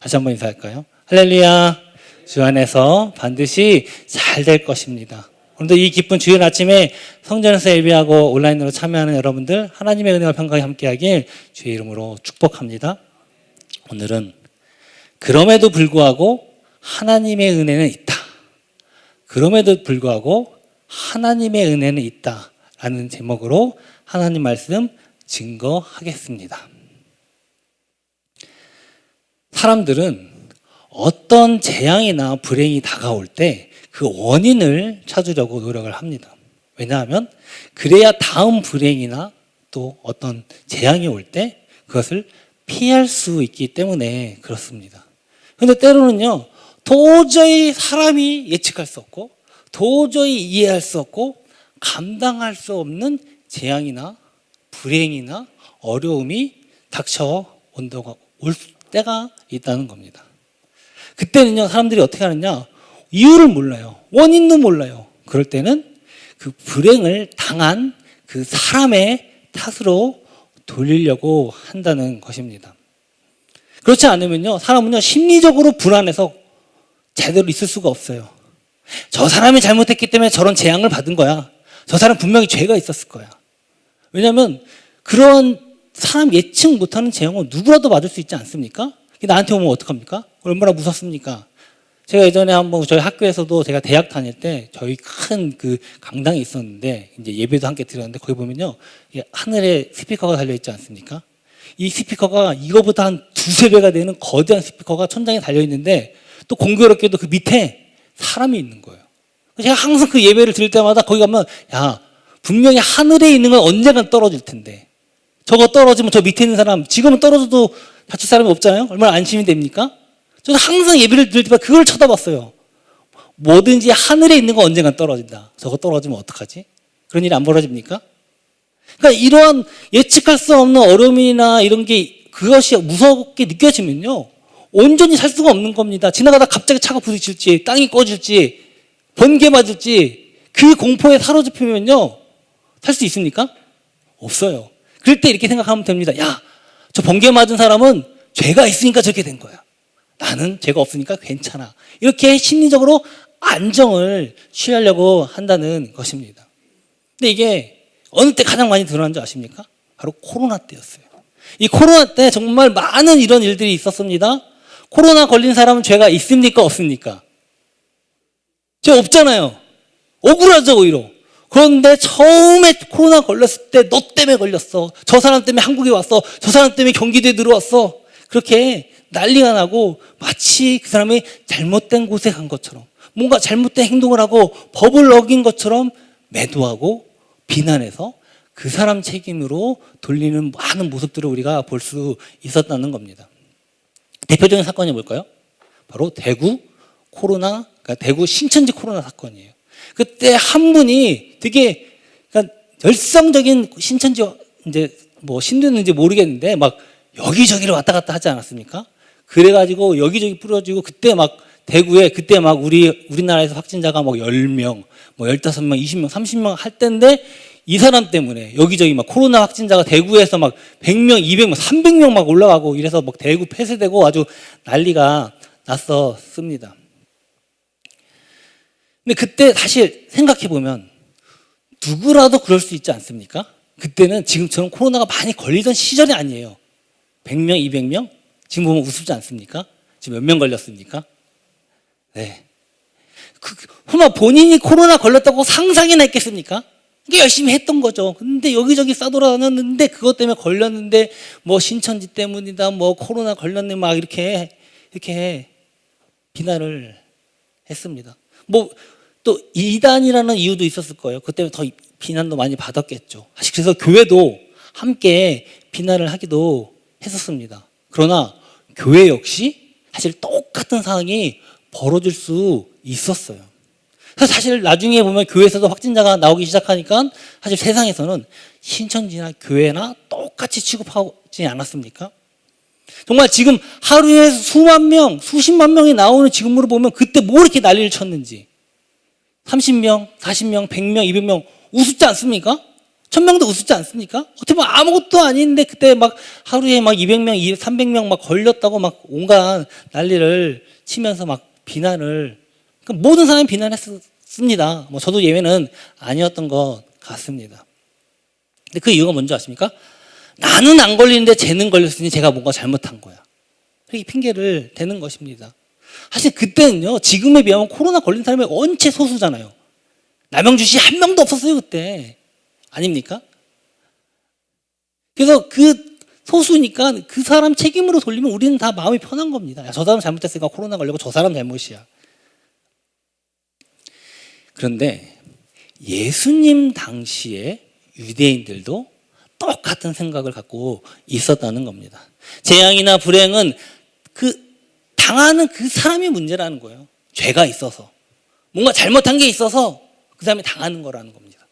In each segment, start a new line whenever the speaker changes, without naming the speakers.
다시 한번 인사할까요? 할렐루야. 주 안에서 반드시 잘 될 것입니다. 오늘도 이 기쁜 주일 아침에 성전에서 예배하고 온라인으로 참여하는 여러분들 하나님의 은혜와 평강이 함께하길 주의 이름으로 축복합니다. 오늘은 그럼에도 불구하고 하나님의 은혜는 있다. 그럼에도 불구하고 하나님의 은혜는 있다 라는 제목으로 하나님 말씀 증거하겠습니다. 사람들은 어떤 재앙이나 불행이 다가올 때 그 원인을 찾으려고 노력을 합니다. 왜냐하면 그래야 다음 불행이나 또 어떤 재앙이 올 때 그것을 피할 수 있기 때문에 그렇습니다. 그런데 때로는요, 도저히 사람이 예측할 수 없고 도저히 이해할 수 없고 감당할 수 없는 재앙이나 불행이나 어려움이 올 때가 있다는 겁니다. 그때는요, 사람들이 어떻게 하느냐, 이유를 몰라요. 원인도 몰라요. 그럴 때는 그 불행을 당한 그 사람의 탓으로 돌리려고 한다는 것입니다. 그렇지 않으면요, 사람은요, 심리적으로 불안해서 제대로 있을 수가 없어요. 저 사람이 잘못했기 때문에 저런 재앙을 받은 거야. 저 사람 분명히 죄가 있었을 거야. 왜냐하면 그런 사람 예측 못하는 재앙은 누구라도 맞을 수 있지 않습니까? 나한테 오면 어떡합니까? 얼마나 무섭습니까? 제가 예전에 한번 저희 학교에서도 제가 대학 다닐 때 저희 큰 그 강당이 있었는데 이제 예배도 함께 드렸는데 거기 보면요, 하늘에 스피커가 달려있지 않습니까? 이 스피커가 이거보다 한 두세 배가 되는 거대한 스피커가 천장에 달려있는데 또 공교롭게도 그 밑에 사람이 있는 거예요. 제가 항상 그 예배를 드릴 때마다 거기 가면, 야, 분명히 하늘에 있는 건 언젠간 떨어질 텐데 저거 떨어지면 저 밑에 있는 사람 지금은 떨어져도 다칠 사람이 없잖아요. 얼마나 안심이 됩니까? 저는 항상 예배를 드릴 때마다 그걸 쳐다봤어요. 뭐든지 하늘에 있는 건 언젠간 떨어진다. 저거 떨어지면 어떡하지? 그런 일이 안 벌어집니까? 그러니까 이러한 예측할 수 없는 어려움이나 이런 게 그것이 무섭게 느껴지면요, 온전히 살 수가 없는 겁니다. 지나가다 갑자기 차가 부딪힐지, 땅이 꺼질지, 번개 맞을지, 그 공포에 사로잡히면요, 살 수 있습니까? 없어요. 그럴 때 이렇게 생각하면 됩니다. 야, 저 번개 맞은 사람은 죄가 있으니까 저렇게 된 거야. 나는 죄가 없으니까 괜찮아. 이렇게 심리적으로 안정을 취하려고 한다는 것입니다. 근데 이게 어느 때 가장 많이 드러난 줄 아십니까? 바로 코로나 때였어요. 이 코로나 때 정말 많은 이런 일들이 있었습니다. 코로나 걸린 사람은 죄가 있습니까? 없습니까? 죄 없잖아요. 억울하죠, 오히려. 그런데 처음에 코로나 걸렸을 때 너 때문에 걸렸어. 저 사람 때문에 한국에 왔어. 저 사람 때문에 경기도에 들어왔어. 그렇게 난리가 나고 마치 그 사람이 잘못된 곳에 간 것처럼, 뭔가 잘못된 행동을 하고 법을 어긴 것처럼 매도하고 비난해서 그 사람 책임으로 돌리는 많은 모습들을 우리가 볼 수 있었다는 겁니다. 대표적인 사건이 뭘까요? 바로 대구 신천지 코로나 사건이에요. 그때 한 분이 되게 열성적인 신천지 이제 뭐 신도였는지 모르겠는데 막 여기저기를 왔다 갔다 하지 않았습니까? 그래가지고 여기저기 뿌려지고 그때 막 대구에 그때 막 우리나라에서 확진자가 뭐 10명, 뭐 15명, 20명, 30명 할 때인데 이 사람 때문에 여기저기 막 코로나 확진자가 대구에서 막 100명, 200명, 300명 막 올라가고 이래서 막 대구 폐쇄되고 아주 난리가 났었습니다. 근데 그때 사실 생각해보면 누구라도 그럴 수 있지 않습니까? 그때는 지금처럼 코로나가 많이 걸리던 시절이 아니에요. 100명, 200명? 지금 보면 우습지 않습니까? 지금 몇 명 걸렸습니까? 네. 설마 본인이 코로나 걸렸다고 상상이나 했겠습니까? 이게 열심히 했던 거죠. 근데 여기저기 싸돌아다녔는데 그것 때문에 걸렸는데 뭐 신천지 때문이다, 뭐 코로나 걸렸네, 막 이렇게 비난을 했습니다. 뭐 또 이단이라는 이유도 있었을 거예요. 그것 때문에 더 비난도 많이 받았겠죠. 사실 그래서 교회도 함께 비난을 하기도 했었습니다. 그러나 교회 역시 사실 똑같은 상황이 벌어질 수 있었어요. 그래서 사실 나중에 보면 교회에서도 확진자가 나오기 시작하니까 사실 세상에서는 신천지나 교회나 똑같이 취급하지 않았습니까? 정말 지금 하루에 수만 명, 수십만 명이 나오는 지금으로 보면 그때 뭐 이렇게 난리를 쳤는지 30명, 40명, 100명, 200명 우습지 않습니까? 1000명도 우습지 않습니까? 어떻게 보면 아무것도 아닌데 그때 막 하루에 막 200명, 300명 막 걸렸다고 막 온갖 난리를 치면서 막 비난을, 그러니까 모든 사람이 비난했습니다. 뭐 저도 예외는 아니었던 것 같습니다. 근데 그 이유가 뭔지 아십니까? 나는 안 걸리는데 쟤는 걸렸으니 제가 뭔가 잘못한 거야. 이렇게 핑계를 대는 것입니다. 사실 그때는요, 지금에 비하면 코로나 걸린 사람이 원체 소수잖아요. 남영주 씨 한 명도 없었어요, 그때. 아닙니까? 그래서 그 소수니까 그 사람 책임으로 돌리면 우리는 다 마음이 편한 겁니다. 야, 저 사람 잘못했으니까 코로나 걸리고 저 사람 잘못이야. 그런데 예수님 당시에 유대인들도 똑같은 생각을 갖고 있었다는 겁니다. 재앙이나 불행은 당하는 그 사람의 문제라는 거예요. 죄가 있어서, 뭔가 잘못한 게 있어서 그 사람이 당하는 거라는 겁니다.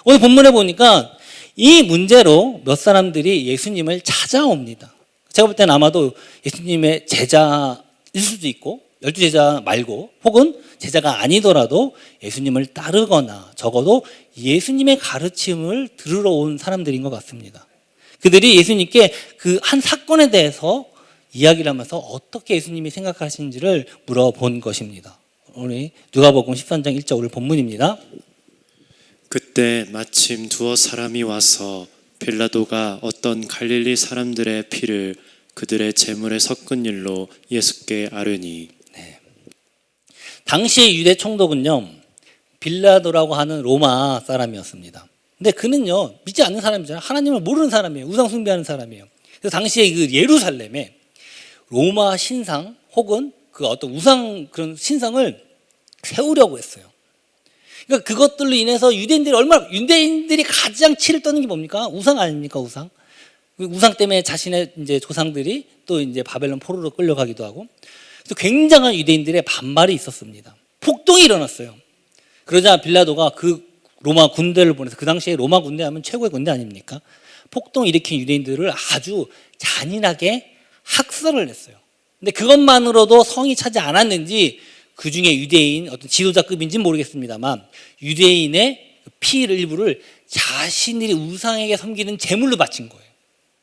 오늘 본문에 보니까 이 문제로 몇 사람들이 예수님을 찾아옵니다. 제가 볼 때는 아마도 예수님의 제자일 수도 있고 12제자 말고 혹은 제자가 아니더라도 예수님을 따르거나 적어도 예수님의 가르침을 들으러 온 사람들인 것 같습니다. 그들이 예수님께 그 한 사건에 대해서 이야기를 하면서 어떻게 예수님이 생각하시는지를 물어본 것입니다. 우리 누가복음 13장 1절 오늘 본문입니다.
그때 마침 두어 사람이 와서 빌라도가 어떤 갈릴리 사람들의 피를 그들의 제물에 섞은 일로 예수께 아뢰니.
당시의 유대 총독은요, 빌라도라고 하는 로마 사람이었습니다. 근데 그는요, 믿지 않는 사람이잖아요. 하나님을 모르는 사람이에요. 우상 숭배하는 사람이에요. 그래서 당시에 그 예루살렘에 로마 신상 혹은 그 어떤 우상 그런 신상을 세우려고 했어요. 그러니까 그것들로 인해서 유대인들이 가장 치를 떠는 게 뭡니까? 우상 아닙니까? 우상. 우상 때문에 자신의 이제 조상들이 또 이제 바벨론 포로로 끌려가기도 하고. 그래서 굉장한 유대인들의 반발이 있었습니다. 폭동이 일어났어요. 그러자 빌라도가 그 로마 군대를 보내서, 그 당시에 로마 군대 하면 최고의 군대 아닙니까? 폭동 일으킨 유대인들을 아주 잔인하게 학살을 했어요. 근데 그것만으로도 성이 차지 않았는지 그 중에 유대인 어떤 지도자급인지는 모르겠습니다만 유대인의 피를 일부를 자신들이 우상에게 섬기는 제물로 바친 거예요.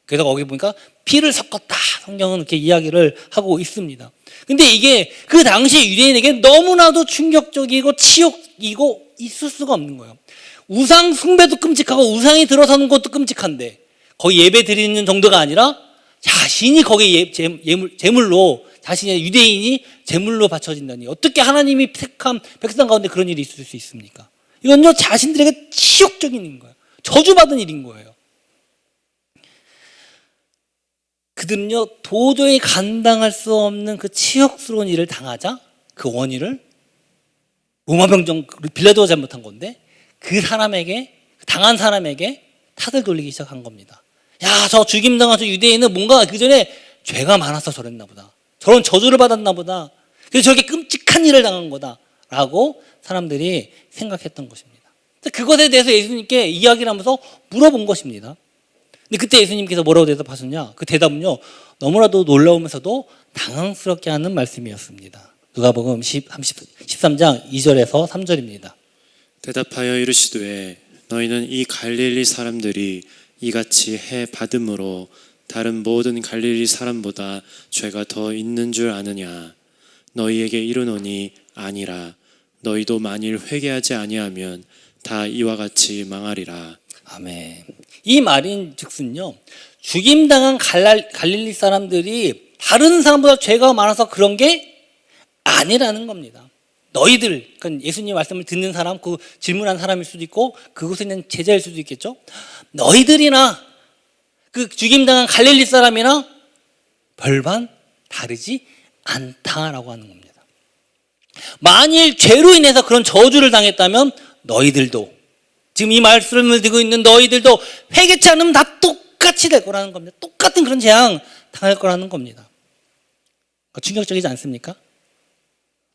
그래서 거기 보니까 피를 섞었다, 성경은 이렇게 이야기를 하고 있습니다. 근데 이게 그 당시 유대인에게 너무나도 충격적이고 치욕이고 있을 수가 없는 거예요. 우상 숭배도 끔찍하고 우상이 들어서는 것도 끔찍한데 거기 예배 드리는 정도가 아니라 자신이 거기에 제물로, 자신의 유대인이 제물로 바쳐진다니 어떻게 하나님이 택한 백성 가운데 그런 일이 있을 수 있습니까? 이건요, 자신들에게 치욕적인 일인 거예요. 저주받은 일인 거예요. 그들은요, 도저히 감당할 수 없는 그 치욕스러운 일을 당하자 그 원인을 로마 병정 빌라도가 잘못한 건데 그 사람에게, 당한 사람에게 탓을 돌리기 시작한 겁니다. 야, 저 죽임당한 저 유대인은 뭔가 그 전에 죄가 많아서 저랬나 보다. 저런 저주를 받았나 보다. 그래서 저렇게 끔찍한 일을 당한 거다라고 사람들이 생각했던 것입니다. 그것에 대해서 예수님께 이야기를 하면서 물어본 것입니다. 근데 그때 예수님께서 뭐라고 대답하셨냐? 그 대답은요, 너무나도 놀라우면서도 당황스럽게 하는 말씀이었습니다. 누가복음 13장 2절에서 3절입니다.
대답하여 이르시되 너희는 이 갈릴리 사람들이 이같이 해 받음으로 다른 모든 갈릴리 사람보다 죄가 더 있는 줄 아느냐? 너희에게 이르노니 아니라. 너희도 만일 회개하지 아니하면 다 이와 같이 망하리라.
아멘. 이 말인즉슨요, 죽임당한 갈릴리 사람들이 다른 사람보다 죄가 많아서 그런 게 아니라는 겁니다. 너희들, 그러니까 예수님 말씀을 듣는 사람, 그 질문한 사람일 수도 있고 그곳에 있는 제자일 수도 있겠죠. 너희들이나 그 죽임당한 갈릴리 사람이나 별반 다르지 않다라고 하는 겁니다. 만일 죄로 인해서 그런 저주를 당했다면 너희들도, 지금 이 말씀을 듣고 있는 너희들도 회개치 않으면 다 똑같이 될 거라는 겁니다. 똑같은 그런 재앙 당할 거라는 겁니다. 충격적이지 않습니까?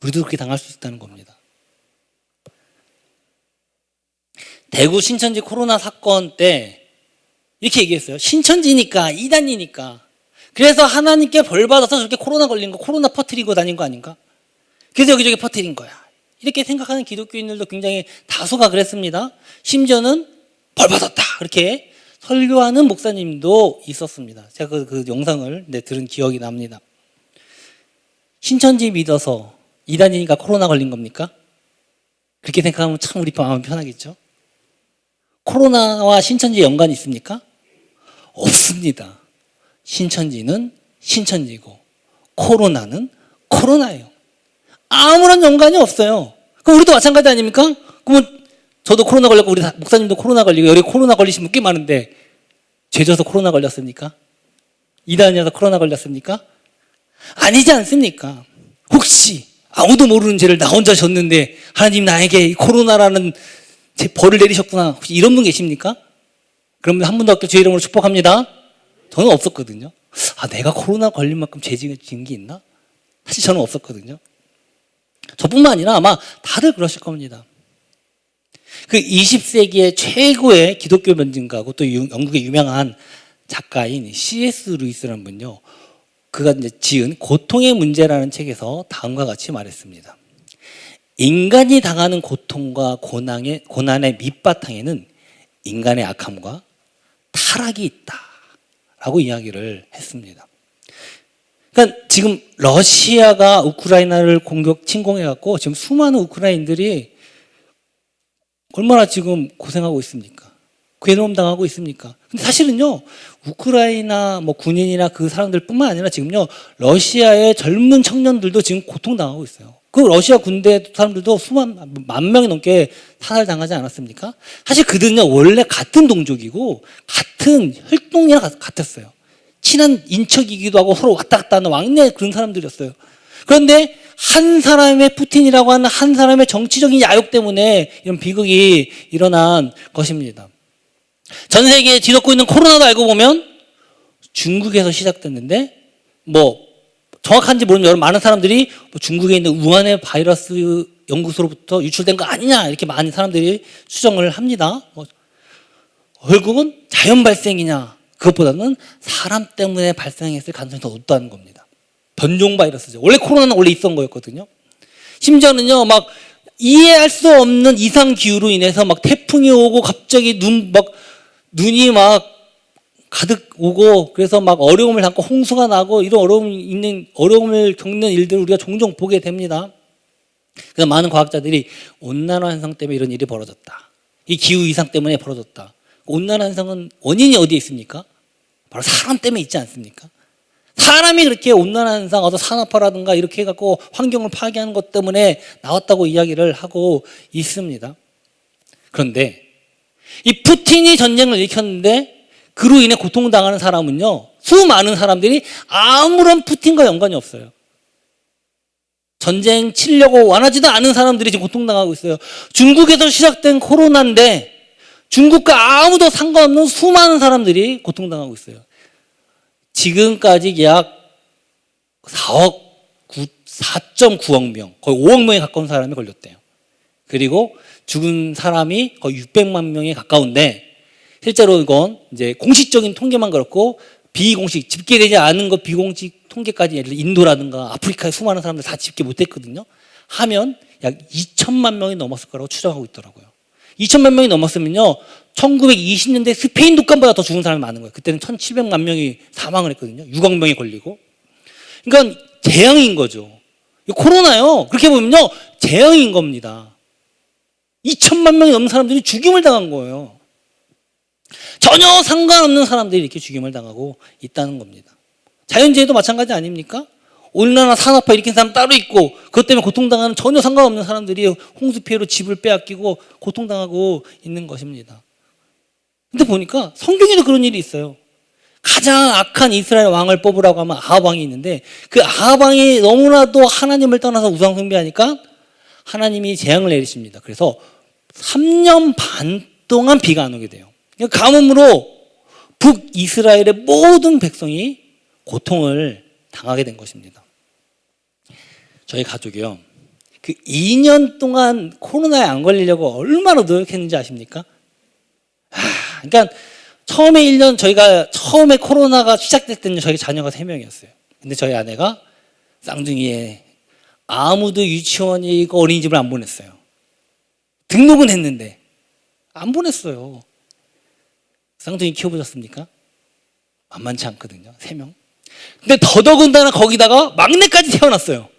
우리도 그렇게 당할 수 있다는 겁니다. 대구 신천지 코로나 사건 때 이렇게 얘기했어요. 신천지니까, 이단이니까. 그래서 하나님께 벌 받아서 저렇게 코로나 걸린 거, 코로나 퍼뜨리고 다닌 거 아닌가? 그래서 여기저기 퍼뜨린 거야. 이렇게 생각하는 기독교인들도 굉장히 다수가 그랬습니다. 심지어는 벌 받았다 이렇게 설교하는 목사님도 있었습니다. 제가 그 영상을 들은 기억이 납니다. 신천지 믿어서 이단이니까 코로나 걸린 겁니까? 그렇게 생각하면 참 우리 마음이 편하겠죠? 코로나와 신천지 연관이 있습니까? 없습니다. 신천지는 신천지고 코로나는 코로나예요. 아무런 연관이 없어요. 그럼 우리도 마찬가지 아닙니까? 그러면 저도 코로나 걸렸고 우리 목사님도 코로나 걸리고 여기 코로나 걸리신 분 꽤 많은데 죄 져서 코로나 걸렸습니까? 이단이어서 코로나 걸렸습니까? 아니지 않습니까? 혹시 아무도 모르는 죄를 나 혼자 졌는데 하나님 나에게 이 코로나라는 벌을 내리셨구나. 혹시 이런 분 계십니까? 그러면 한 분도 없게 주의 이름으로 축복합니다. 저는 없었거든요. 내가 코로나 걸린 만큼 죄 지은 게 있나? 사실 저는 없었거든요. 저뿐만 아니라 아마 다들 그러실 겁니다. 그 20세기의 최고의 기독교 변증가고 또 영국의 유명한 작가인 C.S. 루이스라는 분요. 그가 이제 지은 고통의 문제라는 책에서 다음과 같이 말했습니다. 인간이 당하는 고통과 고난의 밑바탕에는 인간의 악함과 타락이 있다라고 이야기를 했습니다. 그러니까 지금 러시아가 우크라이나를 침공해갖고 지금 수많은 우크라이나인들이 얼마나 지금 고생하고 있습니까? 괴로움 당하고 있습니까? 근데 사실은요, 우크라이나 군인이나 그 사람들뿐만 아니라 지금요, 러시아의 젊은 청년들도 지금 고통당하고 있어요. 그 러시아 군대 사람들도 만 명이 넘게 사살당하지 않았습니까? 사실 그들은요, 원래 같은 동족이고, 같은 혈통이랑 같았어요. 친한 인척이기도 하고 서로 왔다 갔다 하는 왕래 그런 사람들이었어요. 그런데 한 사람의 푸틴이라고 하는 한 사람의 정치적인 야욕 때문에 이런 비극이 일어난 것입니다. 전 세계에 뒤덮고 있는 코로나도 알고 보면 중국에서 시작됐는데 정확한지 모르는 많은 사람들이 중국에 있는 우한의 바이러스 연구소로부터 유출된 거 아니냐 이렇게 많은 사람들이 추정을 합니다. 결국은 자연 발생이냐 그것보다는 사람 때문에 발생했을 가능성이 더 높다는 겁니다. 변종 바이러스죠. 원래 코로나는 원래 있었던 거였거든요. 심지어는요, 이해할 수 없는 이상 기후로 인해서 태풍이 오고 갑자기 눈이 가득 오고 그래서 어려움을 당고 홍수가 나고 이런 어려움을 겪는 일들을 우리가 종종 보게 됩니다. 그래서 많은 과학자들이 온난화 현상 때문에 이런 일이 벌어졌다. 이 기후 이상 때문에 벌어졌다. 온난화 현상은 원인이 어디에 있습니까? 바로 사람 때문에 있지 않습니까? 사람이 그렇게 온난화 현상, 어떤 산업화라든가 이렇게 해갖고 환경을 파괴하는 것 때문에 나왔다고 이야기를 하고 있습니다. 그런데 이 푸틴이 전쟁을 일으켰는데 그로 인해 고통당하는 사람은요, 수많은 사람들이 아무런 푸틴과 연관이 없어요. 전쟁 치려고 원하지도 않은 사람들이 지금 고통당하고 있어요. 중국에서 시작된 코로나인데 중국과 아무도 상관없는 수많은 사람들이 고통당하고 있어요. 지금까지 약 4.9억 명, 거의 5억 명에 가까운 사람이 걸렸대요. 그리고 죽은 사람이 거의 600만 명에 가까운데 실제로 이건 이제 공식적인 통계만 그렇고 비공식, 집계되지 않은 것 비공식 통계까지 예를 들어 인도라든가 아프리카의 수많은 사람들 다 집계 못했거든요. 하면 약 2천만 명이 넘었을 거라고 추정하고 있더라고요. 2천만 명이 넘었으면요, 1920년대 스페인 독감보다 더 죽은 사람이 많은 거예요. 그때는 1,700만 명이 사망을 했거든요. 6억 명이 걸리고. 그러니까 재앙인 거죠. 코로나요, 그렇게 보면요, 재앙인 겁니다. 2천만 명이 넘는 사람들이 죽임을 당한 거예요. 전혀 상관없는 사람들이 이렇게 죽임을 당하고 있다는 겁니다. 자연재해도 마찬가지 아닙니까? 온난화 산업화 일으킨 사람 따로 있고 그것 때문에 고통당하는 전혀 상관없는 사람들이 홍수 피해로 집을 빼앗기고 고통당하고 있는 것입니다. 근데 보니까 성경에도 그런 일이 있어요. 가장 악한 이스라엘 왕을 뽑으라고 하면 아합 왕이 있는데 그 아합 왕이 너무나도 하나님을 떠나서 우상 숭배하니까 하나님이 재앙을 내리십니다. 그래서 3년 반 동안 비가 안 오게 돼요. 가뭄으로 북이스라엘의 모든 백성이 고통을 당하게 된 것입니다. 저희 가족이요, 그 2년 동안 코로나에 안 걸리려고 얼마나 노력했는지 아십니까? 그러니까 처음에 1년 저희가 처음에 코로나가 시작될 때는 저희 자녀가 3명이었어요. 근데 저희 아내가 쌍둥이에 아무도 유치원이고 어린이집을 안 보냈어요. 등록은 했는데 안 보냈어요. 쌍둥이 키워보셨습니까? 만만치 않거든요. 3명. 근데 더더군다나 거기다가 막내까지 태어났어요.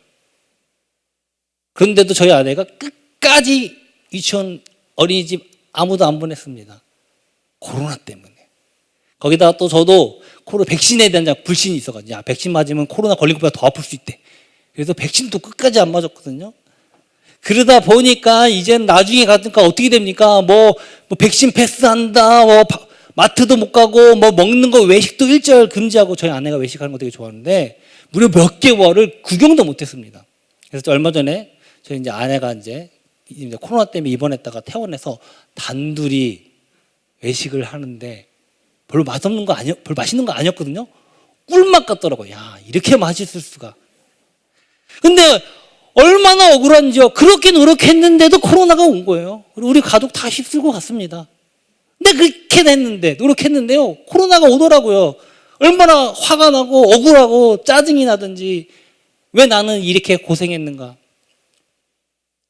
그런데도 저희 아내가 끝까지 유치원 어린이집 아무도 안 보냈습니다. 코로나 때문에. 거기다가 또 저도 백신에 대한 불신이 있어가지고, 야, 백신 맞으면 코로나 걸린 것보다 더 아플 수 있대. 그래서 백신도 끝까지 안 맞았거든요. 그러다 보니까 이제는 나중에 가니까 어떻게 됩니까? 뭐 백신 패스한다, 마트도 못 가고, 먹는 거 외식도 일절 금지하고. 저희 아내가 외식하는 거 되게 좋아하는데 무려 몇 개월을 구경도 못 했습니다. 그래서 얼마 전에 저희 이제 아내가 이제 코로나 때문에 입원했다가 퇴원해서 단둘이 외식을 하는데 별로 맛없는 거 별로 맛있는 거 아니었거든요. 꿀맛 같더라고요. 야, 이렇게 맛있을 수가. 근데 얼마나 억울한지요. 그렇게 노력했는데도 코로나가 온 거예요. 우리 가족 다 휩쓸고 갔습니다. 근데 그렇게 됐는데, 노력했는데요, 코로나가 오더라고요. 얼마나 화가 나고 억울하고 짜증이 나든지, 왜 나는 이렇게 고생했는가.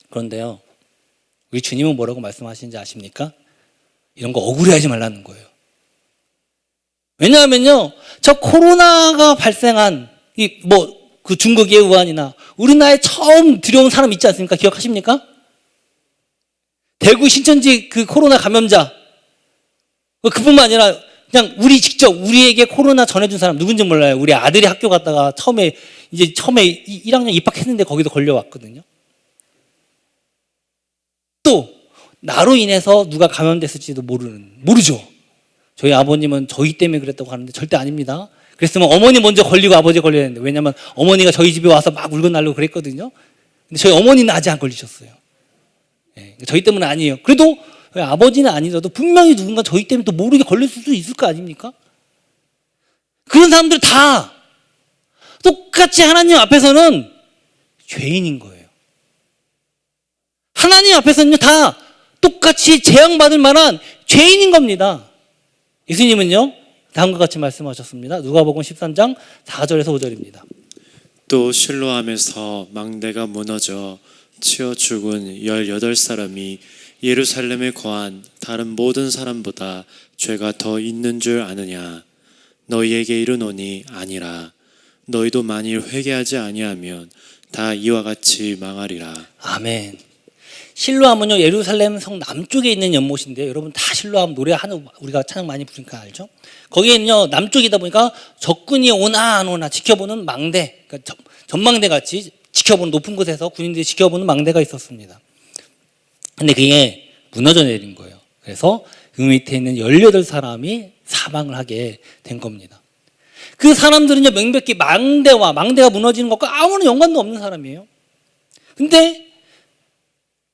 그런데요, 우리 주님은 뭐라고 말씀하시는지 아십니까? 이런 거 억울해하지 말라는 거예요. 왜냐하면요, 저 코로나가 발생한 그 중국의 우한이나 우리나라에 처음 들여온 사람 있지 않습니까? 기억하십니까? 대구 신천지 그 코로나 감염자. 그뿐만 아니라 그냥 직접 우리에게 코로나 전해준 사람 누군지 몰라요. 우리 아들이 학교 갔다가 처음에 1학년 입학했는데 거기도 걸려왔거든요. 또 나로 인해서 누가 감염됐을지도 모르죠. 저희 아버님은 저희 때문에 그랬다고 하는데 절대 아닙니다. 그랬으면 어머니 먼저 걸리고 아버지 걸려야 되는데, 왜냐면 어머니가 저희 집에 와서 막 물건 날리고 그랬거든요. 근데 저희 어머니는 아직 안 걸리셨어요. 네, 저희 때문은 아니에요. 그래도 아버지는 아니더라도 분명히 누군가 저희 때문에 또 모르게 걸릴 수도 있을 거 아닙니까? 그런 사람들 다 똑같이 하나님 앞에서는 죄인인 거예요. 하나님 앞에서는요, 다 똑같이 재앙받을 만한 죄인인 겁니다. 예수님은요, 다음과 같이 말씀하셨습니다. 누가복음 13장 4절에서 5절입니다.
또 실로암에서 망대가 무너져 치어 죽은 18사람이 예루살렘에 거한 다른 모든 사람보다 죄가 더 있는 줄 아느냐? 너희에게 이르노니 아니라. 너희도 만일 회개하지 아니하면 다 이와 같이 망하리라.
아멘. 실로암은요, 예루살렘 성 남쪽에 있는 연못인데요. 여러분 다 실로암 노래하는, 우리가 찬양 많이 부르니까 알죠? 거기에는요, 남쪽이다 보니까 적군이 오나 안 오나 지켜보는 망대, 그러니까 전망대 같이 지켜보는, 높은 곳에서 군인들이 지켜보는 망대가 있었습니다. 근데 그게 무너져 내린 거예요. 그래서 그 밑에 있는 18사람이 사망을 하게 된 겁니다. 그 사람들은요, 명백히 망대가 무너지는 것과 아무런 연관도 없는 사람이에요. 근데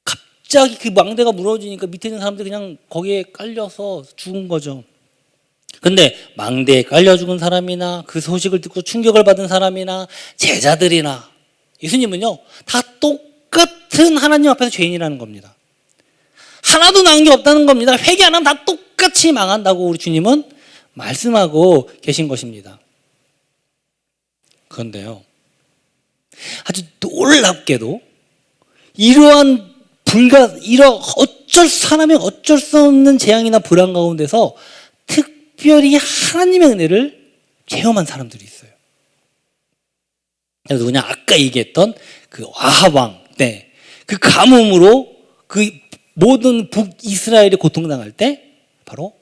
갑자기 그 망대가 무너지니까 밑에 있는 사람들이 그냥 거기에 깔려서 죽은 거죠. 근데 망대에 깔려 죽은 사람이나 그 소식을 듣고 충격을 받은 사람이나 제자들이나 예수님은요, 다 똑같은 하나님 앞에서 죄인이라는 겁니다. 하나도 나은 게 없다는 겁니다. 회개 안 하면 다 똑같이 망한다고 우리 주님은 말씀하고 계신 것입니다. 그런데요, 아주 놀랍게도 이러한 사람의 어쩔 수 없는 재앙이나 불안 가운데서 특별히 하나님의 은혜를 체험한 사람들이 있어요. 누구냐? 아까 얘기했던 그 아합 왕 때 그 가뭄으로 그 모든 북이스라엘이 고통당할 때 바로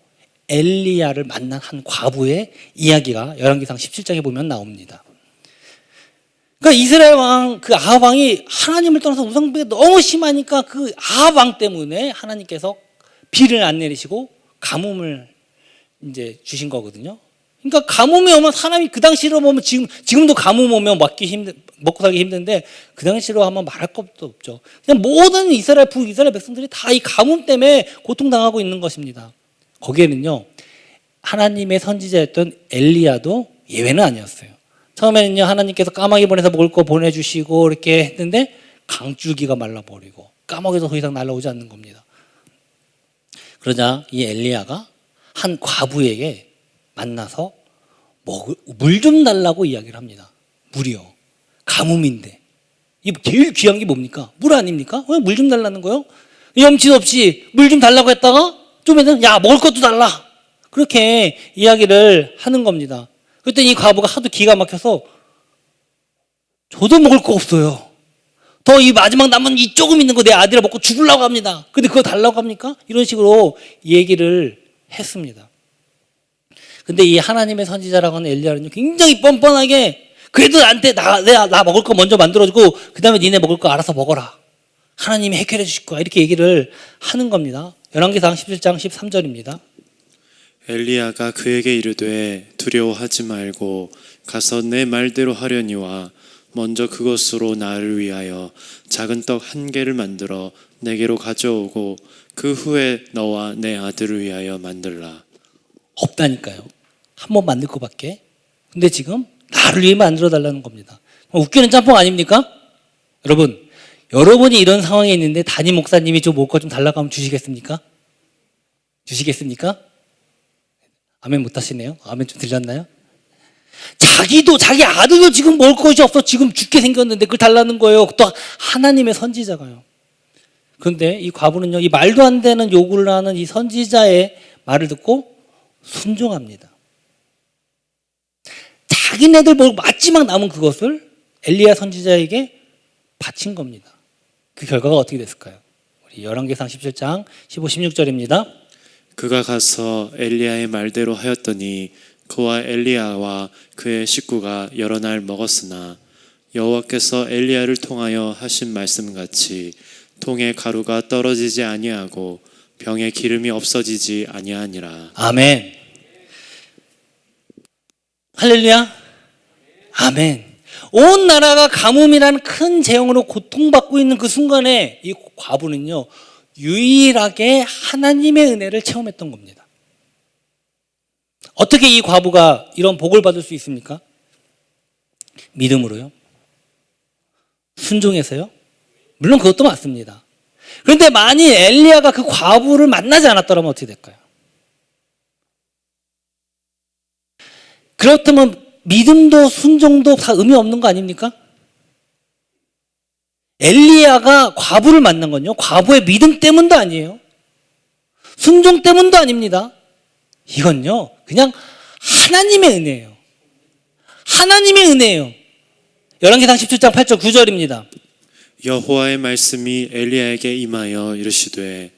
엘리야를 만난 한 과부의 이야기가 열왕기상 17장에 보면 나옵니다. 그러니까 이스라엘 왕, 그 아합 왕이 하나님을 떠나서 우상숭배가 너무 심하니까 그 아합 왕 때문에 하나님께서 비를 안 내리시고 가뭄을 이제 주신 거거든요. 그러니까 가뭄이 오면 사람이 그 당시로 보면 지금도 가뭄 오면 먹고 살기 힘든데 그 당시로 하면 말할 것도 없죠. 그냥 모든 북이스라엘 백성들이 다 이 가뭄 때문에 고통당하고 있는 것입니다. 거기에는요, 하나님의 선지자였던 엘리야도 예외는 아니었어요. 처음에는요, 하나님께서 까마귀 보내서 먹을 거 보내주시고 이렇게 했는데 강줄기가 말라버리고 까마귀도 더 이상 날아오지 않는 겁니다. 그러자 이 엘리야가 한 과부에게 만나서 물 좀 달라고 이야기를 합니다. 물이요. 가뭄인데. 이게 제일 귀한 게 뭡니까? 물 아닙니까? 왜 물 좀 달라는 거요? 염치 없이 물 좀 달라고 했다가 좀 애들, 야, 먹을 것도 달라. 그렇게 이야기를 하는 겁니다. 그랬더니 이 과부가 하도 기가 막혀서 저도 먹을 거 없어요. 더 이 마지막 남은 이 조금 있는 거 내 아들이 먹고 죽으려고 합니다. 근데 그거 달라고 합니까? 이런 식으로 얘기를 했습니다. 근데 이 하나님의 선지자라고 하는 엘리야는요, 굉장히 뻔뻔하게 그래도 나한테 나 먹을 거 먼저 만들어주고 그 다음에 니네 먹을 거 알아서 먹어라. 하나님이 해결해 주실 거야. 이렇게 얘기를 하는 겁니다. 열왕기상 17장 13절입니다.
엘리야가 그에게 이르되 두려워하지 말고 가서 내 말대로 하려니와 먼저 그것으로 나를 위하여 작은 떡 1개를 만들어 내게로 가져오고 그 후에 너와 내 아들을 위하여 만들라.
없다니까요. 한 번 만들 것밖에. 근데 지금 나를 위해 만들어 달라는 겁니다. 웃기는 짬뽕 아닙니까? 여러분이 이런 상황에 있는데 담임 목사님이 좀 먹을 거 좀 달라고 하면 주시겠습니까? 주시겠습니까? 아멘 못 하시네요. 아멘 좀 들렸나요? 자기 아들도 지금 먹을 것이 없어 지금 죽게 생겼는데 그걸 달라는 거예요. 또 하나님의 선지자가요. 그런데 이 과부는요, 이 말도 안 되는 요구를 하는 이 선지자의 말을 듣고 순종합니다. 자기네들 마지막 남은 그것을 엘리야 선지자에게 바친 겁니다. 그 결과가 어떻게 됐을까요? 우리 열왕기상 17장 15, 16절입니다.
그가 가서 엘리야의 말대로 하였더니 그와 엘리야와 그의 식구가 여러 날 먹었으나 여호와께서 엘리야를 통하여 하신 말씀같이 통에 가루가 떨어지지 아니하고 병에 기름이 없어지지 아니하니라.
아멘. 할렐루야. 아멘. 온 나라가 가뭄이라는 큰 재앙으로 고통받고 있는 그 순간에 이 과부는요, 유일하게 하나님의 은혜를 체험했던 겁니다. 어떻게 이 과부가 이런 복을 받을 수 있습니까? 믿음으로요. 순종해서요. 물론 그것도 맞습니다. 그런데 만일 엘리야가 그 과부를 만나지 않았더라면 어떻게 될까요? 그렇다면 믿음도 순종도 다 의미 없는 거 아닙니까? 엘리야가 과부를 만난 건요, 과부의 믿음 때문도 아니에요. 순종 때문도 아닙니다. 이건요, 그냥 하나님의 은혜예요. 하나님의 은혜예요. 열왕기상 17장 8절 9절입니다.
여호와의 말씀이 엘리야에게 임하여 이르시되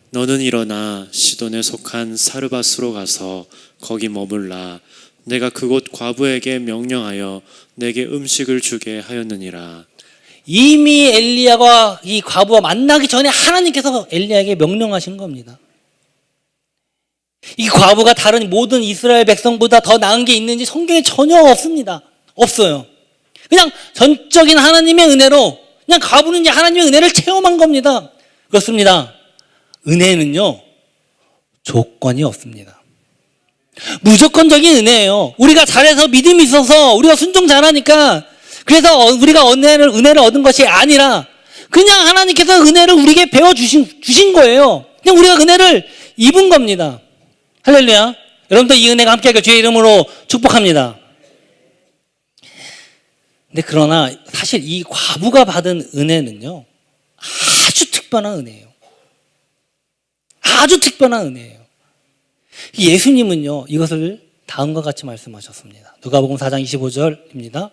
너는 일어나 시돈에 속한 사르밧으로 가서 거기 머물라. 내가 그곳 과부에게 명령하여 내게 음식을 주게 하였느니라.
이미 엘리야가 이 과부와 만나기 전에 하나님께서 엘리야에게 명령하신 겁니다. 이 과부가 다른 모든 이스라엘 백성보다 더 나은 게 있는지 성경에 전혀 없습니다. 없어요. 그냥 전적인 하나님의 은혜로 그냥 과부는 이제 하나님의 은혜를 체험한 겁니다. 그렇습니다. 은혜는요, 조건이 없습니다. 무조건적인 은혜예요. 우리가 잘해서 믿음이 있어서 우리가 순종 잘하니까 그래서 우리가 은혜를 얻은 것이 아니라 그냥 하나님께서 은혜를 우리에게 주신 거예요. 그냥 우리가 은혜를 입은 겁니다. 할렐루야. 여러분도 이 은혜가 함께하길 주의 이름으로 축복합니다. 근데 그러나 사실 이 과부가 받은 은혜는요, 아주 특별한 은혜예요. 아주 특별한 은혜예요. 예수님은요, 이것을 다음과 같이 말씀하셨습니다. 누가복음 4장 25절입니다.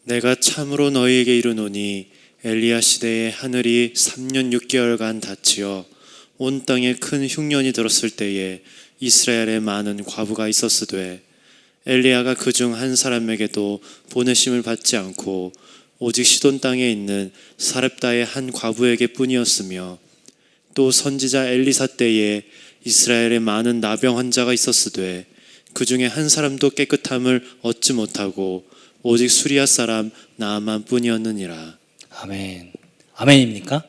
내가 참으로 너희에게 이르노니 엘리야 시대에 하늘이 3년 6개월간 닫히어 온 땅에 큰 흉년이 들었을 때에 이스라엘에 많은 과부가 있었으되 엘리야가 그중 한 사람에게도 보내심을 받지 않고 오직 시돈 땅에 있는 사렙다의 한 과부에게 뿐이었으며 또 선지자 엘리사 때에 이스라엘에 많은 나병 환자가 있었으되 그 중에 한 사람도 깨끗함을 얻지 못하고 오직 수리아 사람 나아만 뿐이었느니라.
아멘. 아멘입니까?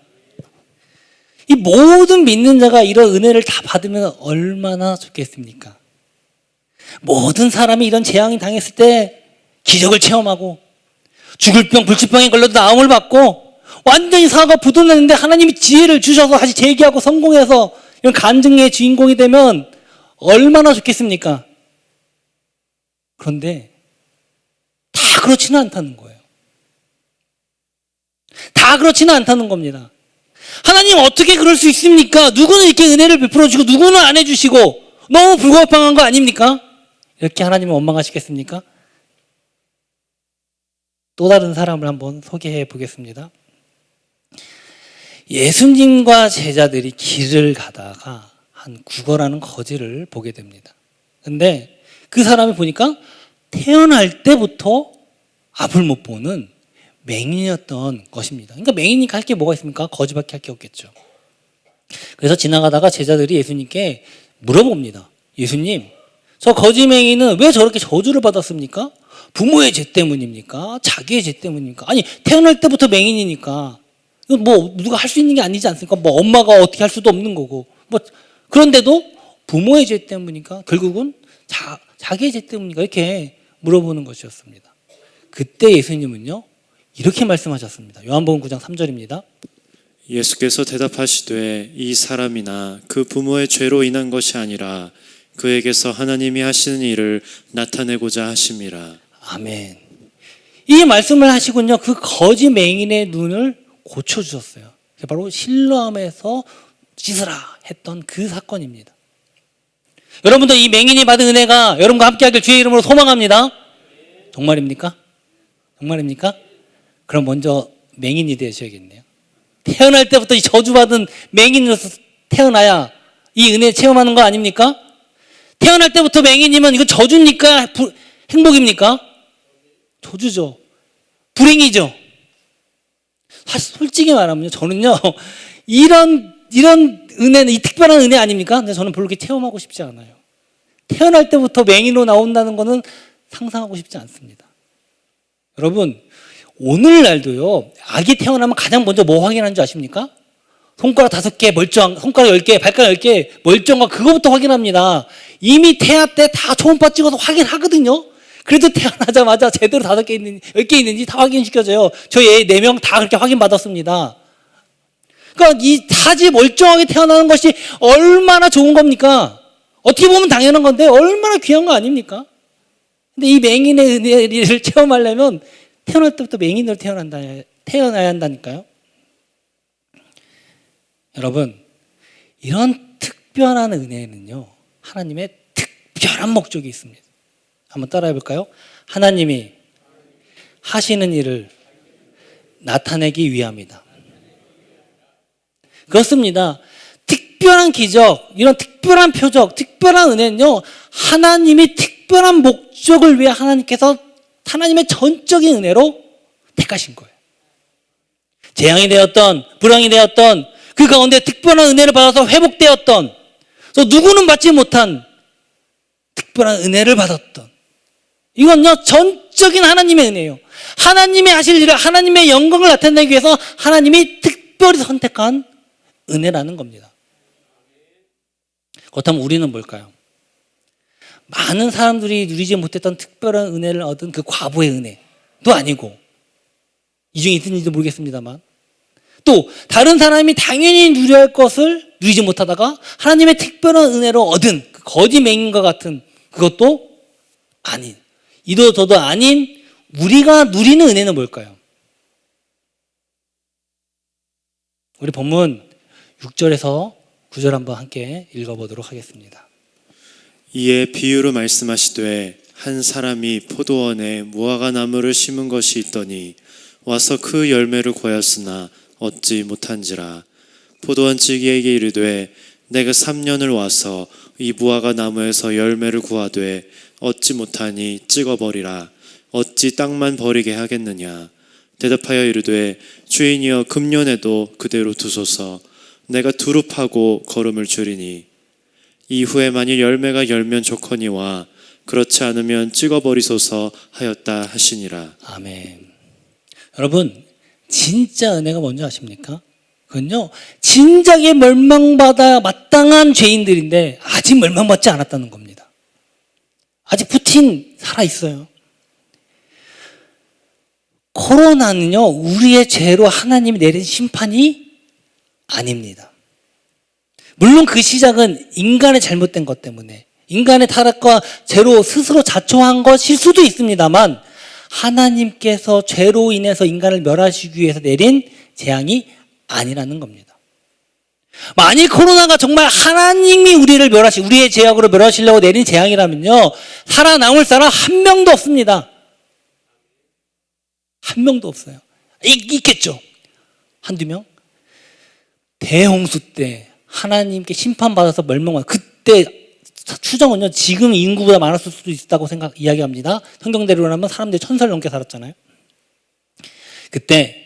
이 모든 믿는 자가 이런 은혜를 다 받으면 얼마나 좋겠습니까? 모든 사람이 이런 재앙이 당했을 때 기적을 체험하고 죽을 병 불치병에 걸려도 나음을 받고 완전히 사고가 부도났는데 하나님이 지혜를 주셔서 다시 재기하고 성공해서 이런 간증의 주인공이 되면 얼마나 좋겠습니까? 그런데 다 그렇지는 않다는 거예요. 다 그렇지는 않다는 겁니다. 하나님 어떻게 그럴 수 있습니까? 누구는 이렇게 은혜를 베풀어 주시고 누구는 안 해주시고 너무 불공평한 거 아닙니까? 이렇게 하나님은 원망하시겠습니까? 또 다른 사람을 한번 소개해 보겠습니다. 예수님과 제자들이 길을 가다가 한 구걸하는 거지를 보게 됩니다. 근데 그 사람이 보니까 태어날 때부터 앞을 못 보는 맹인이었던 것입니다. 그러니까 맹인이니까 할 게 뭐가 있습니까? 거지밖에 할 게 없겠죠. 그래서 지나가다가 제자들이 예수님께 물어봅니다. 예수님, 저 거지 맹인은 왜 저렇게 저주를 받았습니까? 부모의 죄 때문입니까? 자기의 죄 때문입니까? 아니, 태어날 때부터 맹인이니까 이건 뭐 누가 할 수 있는 게 아니지 않습니까? 뭐 엄마가 어떻게 할 수도 없는 거고, 뭐 그런데도 부모의 죄 때문이니까 결국은 자기의 죄 때문이니까 이렇게 물어보는 것이었습니다. 그때 예수님은요 이렇게 말씀하셨습니다. 요한복음 9장 3절입니다.
예수께서 대답하시되 이 사람이나 그 부모의 죄로 인한 것이 아니라 그에게서 하나님이 하시는 일을 나타내고자 하심이라.
아멘. 이 말씀을 하시군요. 그 거지 맹인의 눈을 고쳐주셨어요. 그게 바로 실로암에서 씻으라 했던 그 사건입니다. 여러분도 이 맹인이 받은 은혜가 여러분과 함께하길 주의 이름으로 소망합니다. 정말입니까? 정말입니까? 그럼 먼저 맹인이 되셔야겠네요. 태어날 때부터 이 저주받은 맹인으로서 태어나야 이 은혜 체험하는 거 아닙니까? 태어날 때부터 맹인이면 이거 저주입니까? 행복입니까? 저주죠. 불행이죠. 사실 솔직히 말하면요, 저는요 이런 은혜는 이 특별한 은혜 아닙니까? 근데 저는 별로 그렇게 체험하고 싶지 않아요. 태어날 때부터 맹인으로 나온다는 거는 상상하고 싶지 않습니다. 여러분, 오늘날도요 아기 태어나면 가장 먼저 뭐 확인하는 줄 아십니까? 손가락 5개 멀쩡한, 손가락 10개, 발가락 10개 멀쩡한 거 그거부터 확인합니다. 이미 태아 때 다 초음파 찍어서 확인하거든요. 그래도 태어나자마자 제대로 5개 있는지 10개 있는지 다 확인시켜줘요. 저희 애 4명 다 그렇게 확인받았습니다. 그러니까 이 타지 멀쩡하게 태어나는 것이 얼마나 좋은 겁니까? 어떻게 보면 당연한 건데 얼마나 귀한 거 아닙니까? 근데 이 맹인의 은혜를 체험하려면 태어날 때부터 맹인으로 태어나야 한다니까요. 여러분, 이런 특별한 은혜는요 하나님의 특별한 목적이 있습니다. 한번 따라해 볼까요? 하나님이 하시는 일을 나타내기 위함이다. 그렇습니다. 특별한 기적, 이런 특별한 표적, 특별한 은혜는요 하나님이 특별한 목적을 위해 하나님께서 하나님의 전적인 은혜로 택하신 거예요. 재앙이 되었던, 불황이 되었던, 그 가운데 특별한 은혜를 받아서 회복되었던, 또 누구는 받지 못한 특별한 은혜를 받았던, 이건요 전적인 하나님의 은혜예요. 하나님이 하실 일을, 하나님의 영광을 나타내기 위해서 하나님이 특별히 선택한 은혜라는 겁니다. 그렇다면 우리는 뭘까요? 많은 사람들이 누리지 못했던 특별한 은혜를 얻은 그 과부의 은혜도 아니고, 이 중에 있는지도 모르겠습니다만, 또 다른 사람이 당연히 누려야 할 것을 누리지 못하다가 하나님의 특별한 은혜로 얻은 그 거지 맹인과 같은 그것도 아닌, 이도 저도 아닌 우리가 누리는 은혜는 뭘까요? 우리 본문 6절에서 9절 한번 함께 읽어보도록 하겠습니다.
이에 비유로 말씀하시되 한 사람이 포도원에 무화과 나무를 심은 것이 있더니 와서 그 열매를 고였으나 얻지 못한지라. 포도원 지기에게 이르되 내가 3년을 와서 이 무화과 나무에서 열매를 구하되 얻지 못하니 찍어버리라. 어찌 땅만 버리게 하겠느냐. 대답하여 이르되 주인이여 금년에도 그대로 두소서. 내가 두릅하고 거름을 줄이니 이후에 만일 열매가 열면 좋거니와 그렇지 않으면 찍어버리소서 하였다 하시니라.
아멘. 여러분, 진짜 은혜가 뭔지 아십니까? 그건요 진작에 멸망받아 마땅한 죄인들인데 아직 멸망받지 않았다는 겁니다. 아직 푸틴 살아있어요. 코로나는요 우리의 죄로 하나님이 내린 심판이 아닙니다. 물론 그 시작은 인간의 잘못된 것 때문에, 인간의 타락과 죄로 스스로 자초한 것일 수도 있습니다만, 하나님께서 죄로 인해서 인간을 멸하시기 위해서 내린 재앙이 아니라는 겁니다. 만일 코로나가 정말 하나님이 우리의 죄악으로 멸하시려고 내린 재앙이라면요, 살아남을 사람 한 명도 없습니다. 한 명도 없어요. 있겠죠. 한두 명? 대홍수 때 하나님께 심판받아서 멸망한 그때 추정은요, 지금 인구보다 많았을 수도 있다고 이야기합니다. 성경대로라면 사람들이 1000살 넘게 살았잖아요. 그때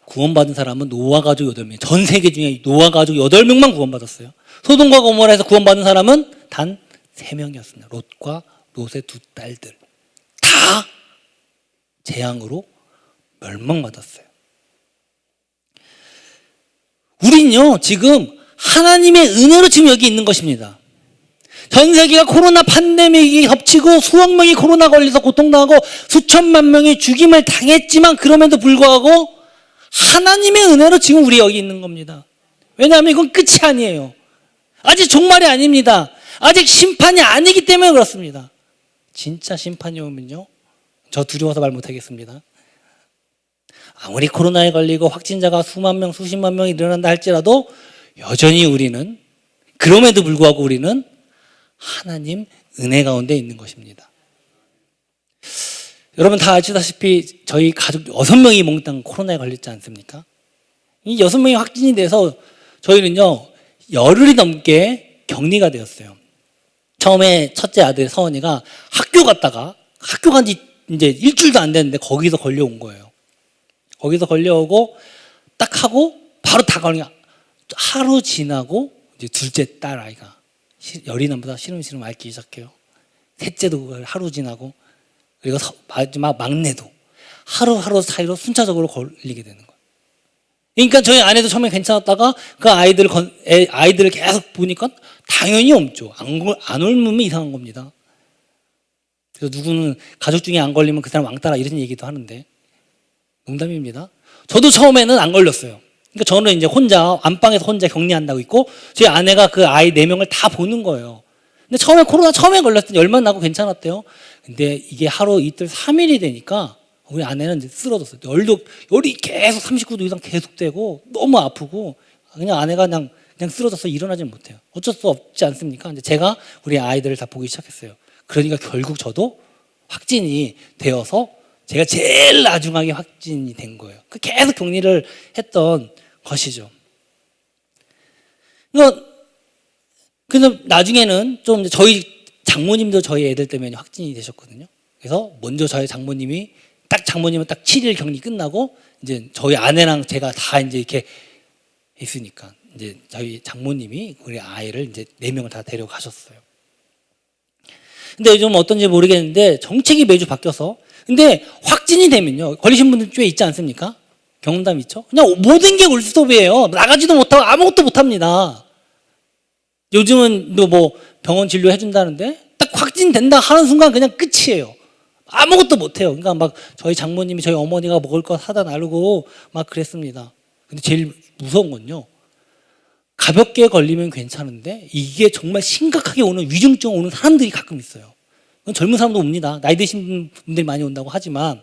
구원받은 사람은 노아 가족 8명, 전 세계 중에 노아 가족 8명만 구원받았어요. 소돔과 고모라에서 구원받은 사람은 단 3명이었습니다. 롯과 롯의 2딸들. 다 재앙으로 멸망받았어요. 우린요, 지금 하나님의 은혜로 지금 여기 있는 것입니다. 전 세계가 코로나 팬데믹이 겹치고 수억 명이 코로나 걸려서 고통당하고 수천만 명이 죽임을 당했지만 그럼에도 불구하고 하나님의 은혜로 지금 우리 여기 있는 겁니다. 왜냐하면 이건 끝이 아니에요. 아직 종말이 아닙니다. 아직 심판이 아니기 때문에 그렇습니다. 진짜 심판이 오면요, 저 두려워서 말 못하겠습니다. 아무리 코로나에 걸리고 확진자가 수만 명, 수십만 명이 일어난다 할지라도 여전히 우리는, 그럼에도 불구하고 우리는 하나님 은혜 가운데 있는 것입니다. 여러분 다 아시다시피 저희 가족 6명이 몽땅 코로나에 걸렸지 않습니까? 이 6명이 확진이 돼서 저희는요, 열흘이 넘게 격리가 되었어요. 처음에 첫째 아들 서원이가 학교 간 지 이제 일주일도 안 됐는데 거기서 걸려온 거예요. 거기서 걸려오고 딱 하고 바로 다 걸려. 하루 지나고 이제 둘째 딸 아이가 열이 나보다 시름시름 앓기 시작해요. 셋째도 그걸 하루 지나고, 그리고 마지막 막내도 하루하루 사이로 순차적으로 걸리게 되는 거예요. 그러니까 저희 아내도 처음에 괜찮았다가 그 아이들을 계속 보니까 당연히 없죠. 안 옮으면 이상한 겁니다. 그래서 누구는 가족 중에 안 걸리면 그 사람 왕따라 이런 얘기도 하는데 농담입니다. 저도 처음에는 안 걸렸어요. 그러니까 저는 이제 혼자 안방에서 혼자 격리한다고 있고 저희 아내가 그 아이 4명을 다 보는 거예요. 근데 코로나 처음에 걸렸을 때 열만 나고 괜찮았대요. 근데 이게 하루 이틀 3일이 되니까 우리 아내는 이제 쓰러졌어요. 열이 계속 39도 이상 계속 되고 너무 아프고 그냥 아내가 그냥 쓰러져서 일어나지 못해요. 어쩔 수 없지 않습니까? 이제 제가 우리 아이들을 다 보기 시작했어요. 그러니까 결국 저도 확진이 되어서 제가 제일 나중하게 확진이 된 거예요. 계속 격리를 했던 것이죠. 그래서 나중에는 좀 저희 장모님도 저희 애들 때문에 확진이 되셨거든요. 그래서 먼저 저희 장모님은 딱 7일 격리 끝나고 이제 저희 아내랑 제가 다 이제 이렇게 있으니까 이제 저희 장모님이 우리 아이를 이제 4명을 다 데려가셨어요. 근데 요즘 어떤지 모르겠는데 정책이 매주 바뀌어서, 근데 확진이 되면요, 걸리신 분들 꽤 있지 않습니까? 경험담 있죠? 그냥 모든 게 올스톱이에요. 나가지도 못하고 아무것도 못합니다. 요즘은 뭐 병원 진료 해준다는데 딱 확진된다 하는 순간 그냥 끝이에요. 아무것도 못해요. 그러니까 막 저희 장모님이 저희 어머니가 먹을 거 사다 나르고 막 그랬습니다. 근데 제일 무서운 건요, 가볍게 걸리면 괜찮은데 이게 정말 심각하게 오는 위중증 오는 사람들이 가끔 있어요. 젊은 사람도 옵니다. 나이 드신 분들이 많이 온다고 하지만,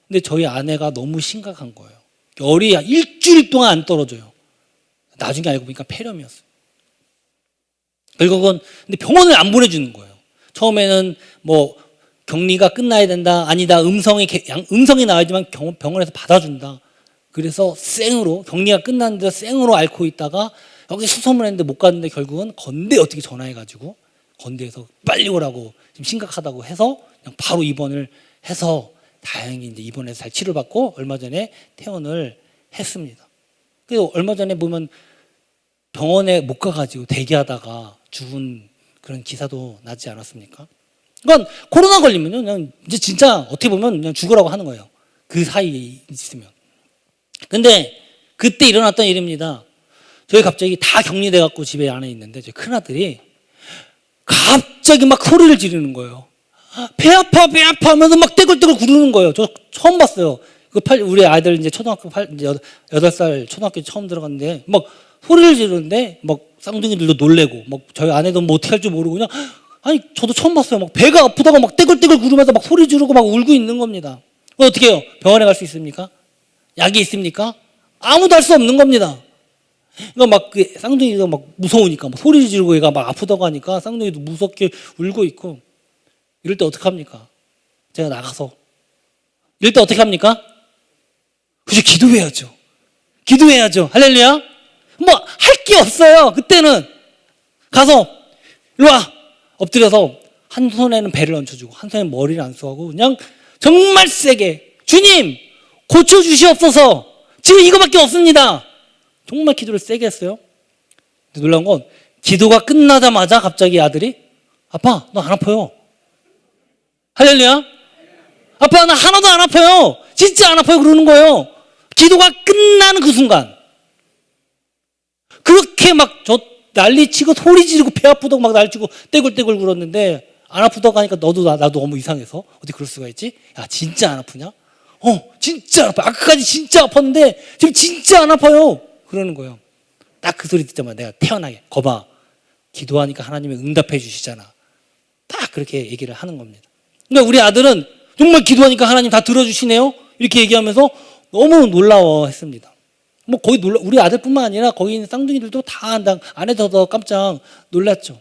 근데 저희 아내가 너무 심각한 거예요. 열이 일주일 동안 안 떨어져요. 나중에 알고 보니까 폐렴이었어요. 결국은 근데 병원을 안 보내주는 거예요. 처음에는 뭐 격리가 끝나야 된다, 아니다, 음성이 나와야지만 병원에서 받아준다. 그래서 생으로 격리가 끝났는데 생으로 앓고 있다가 여기 수소문 했는데 못 갔는데 결국은 건대 어떻게 전화해가지고 건대에서 빨리 오라고 지금 심각하다고 해서 그냥 바로 입원을 해서 다행히 이제 입원해서 잘 치료받고 얼마 전에 퇴원을 했습니다. 그래서 얼마 전에 보면 병원에 못 가가지고 대기하다가 죽은 그런 기사도 나지 않았습니까? 그러니까 코로나 걸리면요, 그냥 이제 진짜 어떻게 보면 그냥 죽으라고 하는 거예요. 그 사이에 있으면. 근데 그때 일어났던 일입니다. 저희 갑자기 다 격리돼갖고 집에 안에 있는데 저희 큰아들이 갑자기 막 소리를 지르는 거예요. 배 아파 하면서 막 떼굴떼굴 구르는 거예요. 저 처음 봤어요. 우리 아이들 이제 초등학교 8살 초등학교 처음 들어갔는데 막 소리를 지르는데 막 쌍둥이들도 놀래고 막 저희 아내도 뭐 어떻게 할 줄 모르고 그냥, 아니 저도 처음 봤어요. 막 배가 아프다고 막 떼굴떼굴 구르면서 막 소리 지르고 막 울고 있는 겁니다. 어떻게 해요? 병원에 갈 수 있습니까? 약이 있습니까? 아무도 할 수 없는 겁니다. 그러니까 막 그 쌍둥이가 막 무서우니까 막 소리 지르고 얘가 막 아프다고 하니까 쌍둥이도 무섭게 울고 있고, 이럴 때 어떻게 합니까? 제가 나가서 이럴 때 어떻게 합니까? 그죠? 기도해야죠. 기도해야죠. 할렐루야. 뭐 할 게 없어요. 그때는 가서 일로 와, 엎드려서 한 손에는 배를 얹혀주고 한 손에 머리를 안수하고 그냥 정말 세게, 주님 고쳐주시옵소서, 지금 이거밖에 없습니다. 정말 기도를 세게 했어요. 근데 놀라운 건 기도가 끝나자마자 갑자기 아들이, 아빠 너 안 아파요. 할렐루야. 아빠 나 하나도 안 아파요. 진짜 안 아파요. 그러는 거예요. 기도가 끝나는 그 순간. 그렇게 막 저 난리치고 소리 지르고 배 아프다고 막 난리치고 떼굴떼굴 굴었는데, 안 아프다고 하니까 나도 너무 이상해서, 어떻게 그럴 수가 있지? 야 진짜 안 아프냐? 진짜 안 아파. 아까까지 진짜 아팠는데 지금 진짜 안 아파요. 그러는 거예요. 딱 그 소리 듣자마자 내가 태어나게, 거봐 기도하니까 하나님이 응답해 주시잖아. 딱 그렇게 얘기를 하는 겁니다. 그러니까 우리 아들은 정말 기도하니까 하나님 다 들어주시네요, 이렇게 얘기하면서 너무 놀라워했습니다. 뭐 거의 우리 아들뿐만 아니라 거기 있는 쌍둥이들도 다 안에서 더 깜짝 놀랐죠.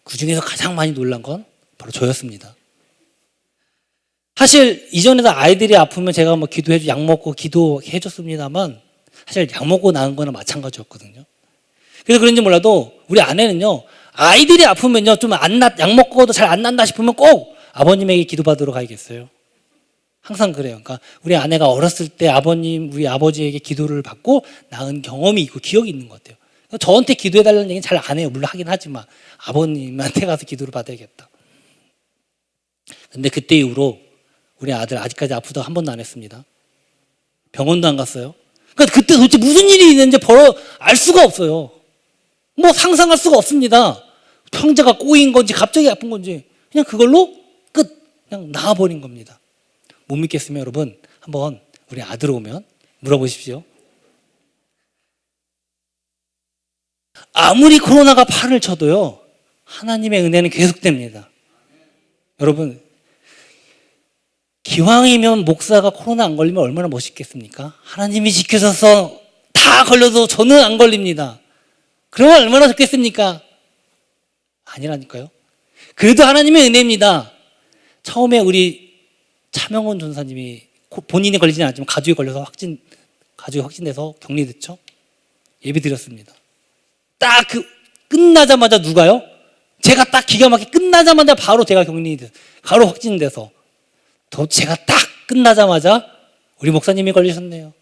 그 중에서 가장 많이 놀란 건 바로 저였습니다. 사실 이전에도 아이들이 아프면 제가 뭐 기도해주고 약 먹고 기도해줬습니다만, 사실 약 먹고 나은 거나 마찬가지였거든요. 그래서 그런지 몰라도 우리 아내는요, 아이들이 아프면요 좀 약 먹고도 잘 안 난다 싶으면 꼭 아버님에게 기도받으러 가야겠어요. 항상 그래요. 그러니까 우리 아내가 어렸을 때 우리 아버지에게 기도를 받고 나은 경험이 있고 기억이 있는 것 같아요. 저한테 기도해달라는 얘기는 잘 안 해요. 물론 하긴 하지만 아버님한테 가서 기도를 받아야겠다. 근데 그때 이후로 우리 아들 아직까지 아프다고 한 번도 안 했습니다. 병원도 안 갔어요. 그러니까 그때 도대체 무슨 일이 있는지 알 수가 없어요. 뭐 상상할 수가 없습니다. 형제가 꼬인 건지 갑자기 아픈 건지 그냥 그걸로 그냥 나아버린 겁니다. 못 믿겠으면 여러분 한번 우리 아들 오면 물어보십시오. 아무리 코로나가 팔을 쳐도요, 하나님의 은혜는 계속됩니다. 여러분, 기왕이면 목사가 코로나 안 걸리면 얼마나 멋있겠습니까? 하나님이 지켜줘서 다 걸려도 저는 안 걸립니다. 그러면 얼마나 좋겠습니까? 아니라니까요. 그래도 하나님의 은혜입니다. 처음에 우리 차명원 전사님이 본인이 걸리진 않았지만 가족이 걸려서 가족이 확진돼서 격리됐죠. 예배 드렸습니다. 딱 끝나자마자 누가요? 제가 딱 기가 막히게 끝나자마자 바로 제가 바로 확진돼서, 제가 딱 끝나자마자 우리 목사님이 걸리셨네요.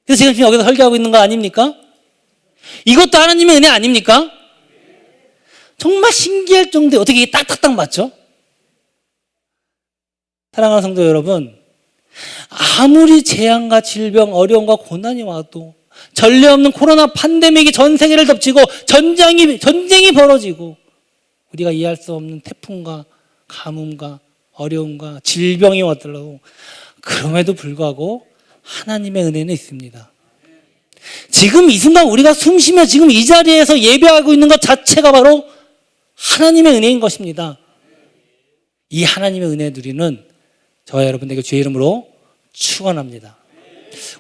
그래서 제가 지금 여기서 설교하고 있는 거 아닙니까? 이것도 하나님의 은혜 아닙니까? 정말 신기할 정도에 어떻게 이게 딱딱딱 맞죠? 사랑하는 성도 여러분, 아무리 재앙과 질병, 어려움과 고난이 와도, 전례 없는 코로나 팬데믹이 전 세계를 덮치고 전쟁이 벌어지고, 우리가 이해할 수 없는 태풍과 가뭄과 어려움과 질병이 왔더라도, 그럼에도 불구하고 하나님의 은혜는 있습니다. 지금 이 순간 우리가 숨쉬며 지금 이 자리에서 예배하고 있는 것 자체가 바로 하나님의 은혜인 것입니다. 이 하나님의 은혜 누리는 저와 여러분에게 주의 이름으로 축원합니다.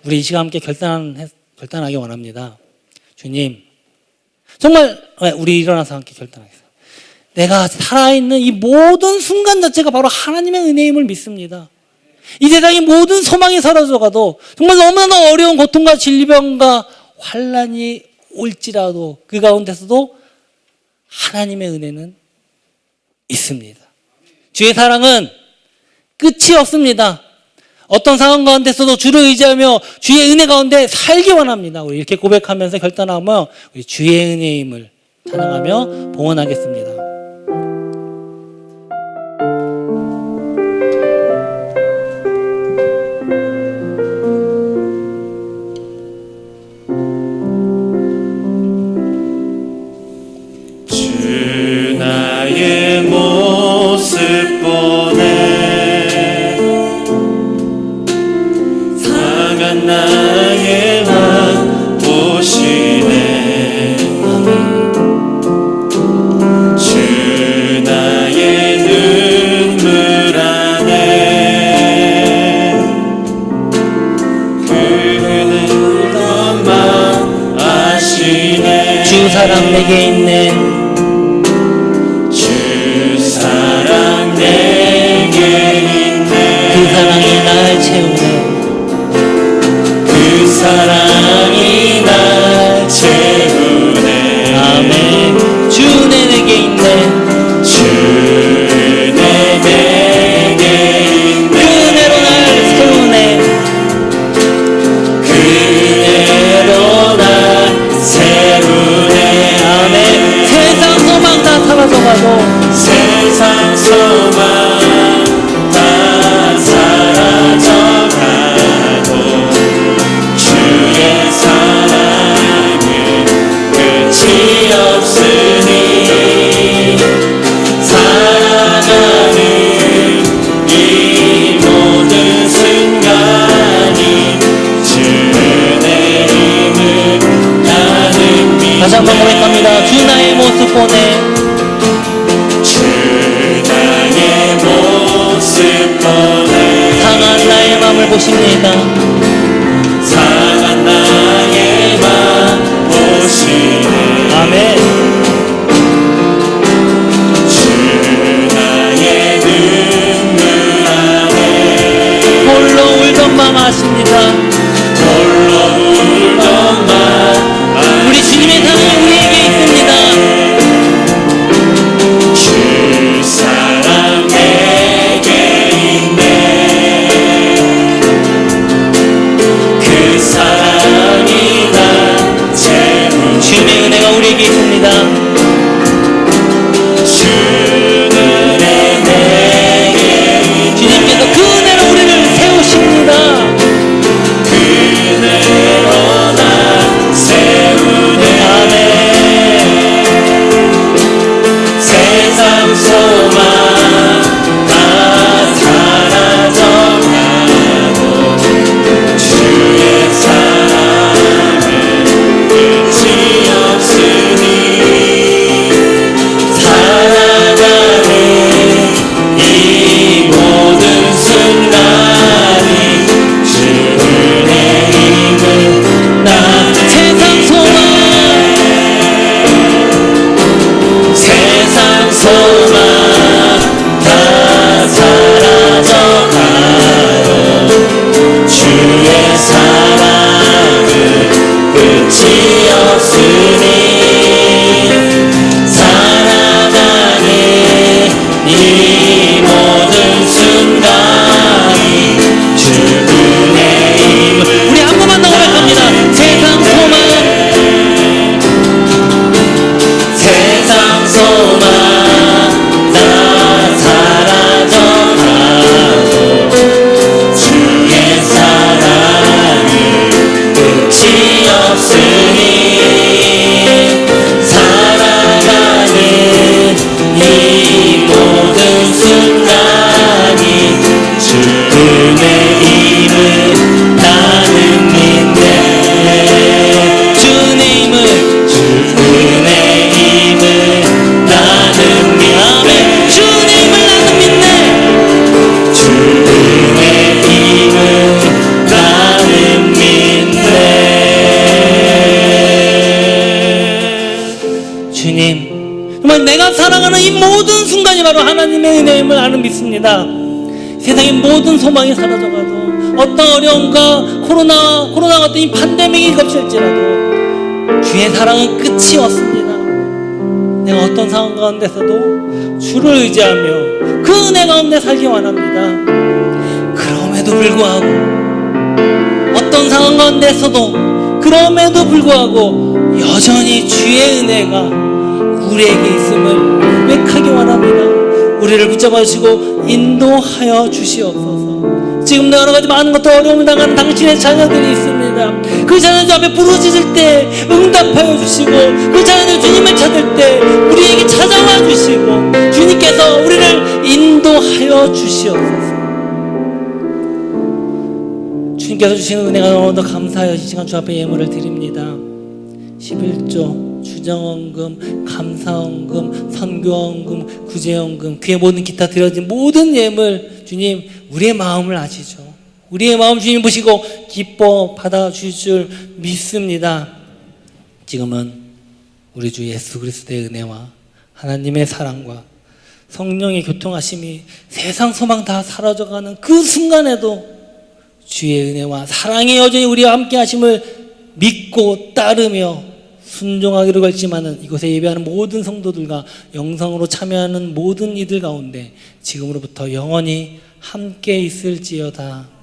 우리 이 시간 함께 결단하기 원합니다. 주님, 정말 우리 일어나서 함께 결단하겠습니다. 내가 살아있는 이 모든 순간 자체가 바로 하나님의 은혜임을 믿습니다. 이 세상의 모든 소망이 사라져가도, 정말 너무나 어려운 고통과 질병과 환난이 올지라도 그 가운데서도 하나님의 은혜는 있습니다. 주의 사랑은 끝이 없습니다. 어떤 상황 가운데서도 주를 의지하며 주의 은혜 가운데 살기 원합니다. 우리 이렇게 고백하면서 결단하며 우리 주의 은혜임을 찬양하며 봉헌하겠습니다.
주 나의 모습 보내 상한 나의 맘 보시네 주
사랑 내게 있네.
주 사랑 내게 있네.
그 사랑이 날 채우네.
그 사랑이 날 채우네.
아멘. 주 은혜 내게 있네.
주 은혜 내게 있네.
그 은혜로 날 세우네.
그 은혜로 날 세우네.
아멘. 세상 소망 다 사라져가도
세상 소망 다 사라져가도 주의 사랑은 끝이 없으니 살아가는 이 모든 순간이 주 은혜임을 나는 믿네.
다시 한번 고백합니다. 주 나의 모습 보내.
주 나의 모습 보네.
상한 나의 마음을 보십니다.
상한 나의 맘 보시네.
아멘.
주 나의 눈물 안에
홀로 울던 맘 아십니다.
홀로 울던 맘
우리 주님의 사랑이 우리에게 있습니다.
주 사랑 내게 있네. 그 사랑이 날 채우네.
주님의 은혜가 우리에게 있습니다.
주 은혜 내게 있네.
주님께서 그 은혜로 우리를 세우십니다.
그 은혜로 날 세우네.
아멘.
세상 소망 다 사라져가도 주의 사랑은 끝이 없으니 살아가는 이 모든 순간이 주 은혜임을 나
세상 소망
세상 소망 다 사라져가도 주의 사랑은 끝이 없으니 살아가는 이 모든 순간이 주 은혜임을.
우리 한 번만 더 고백합니다. 세상 소망
세상 소망 다 사라져가도 주의 사랑은 끝이 없으니 살아가는 이 모든 순간이 주 은혜임을 나는 믿네.
주 은혜임을
주 은혜임을 나는 믿네.
주 은혜임을 나는 믿네.
주 은혜임을 나는 믿네.
주님, 정말 내가 살아가는 이 모든 순간이 바로 하나님의 은혜임을 나는 믿습니다. 세상의 모든 소망이 사라져가도 어떤 어려움과 코로나 같은 이 팬데믹이 겹칠지라도 주의 사랑은 끝이 없습니다. 내가 어떤 상황 가운데서도 주를 의지하며 그 은혜 가운데 살기 원합니다. 그럼에도 불구하고 어떤 상황 가운데서도 그럼에도 불구하고 여전히 주의 은혜가 우리에게 있음을 고백하기 원합니다. 우리를 붙잡아 주시고 인도하여 주시옵소서. 지금도 여러 가지 많은 것도 어려움을 당하는 당신의 자녀들이 있습니다. 그 자녀들 앞에 부르짖을 때 응답하여 주시고, 그 자녀들 주님을 찾을 때 우리에게 찾아와 주시고, 주님께서 우리를 인도하여 주시옵소서. 주님께서 주시는 은혜가 너무도 감사하여 이 시간 주 앞에 예물을 드립니다. 11조, 주정원금, 감사원금, 선교원금, 구제원금, 그의 모든 기타 드려진 모든 예물, 주님 우리의 마음을 아시죠. 우리의 마음 주님 보시고 기뻐 받아주실 줄 믿습니다. 지금은 우리 주 예수 그리스도의 은혜와 하나님의 사랑과 성령의 교통하심이 세상 소망 다 사라져가는 그 순간에도 주의 은혜와 사랑이 여전히 우리와 함께 하심을 믿고 따르며 순종하기로 결심하는 이곳에 예배하는 모든 성도들과 영성으로 참여하는 모든 이들 가운데 지금으로부터 영원히 함께 있을지어다.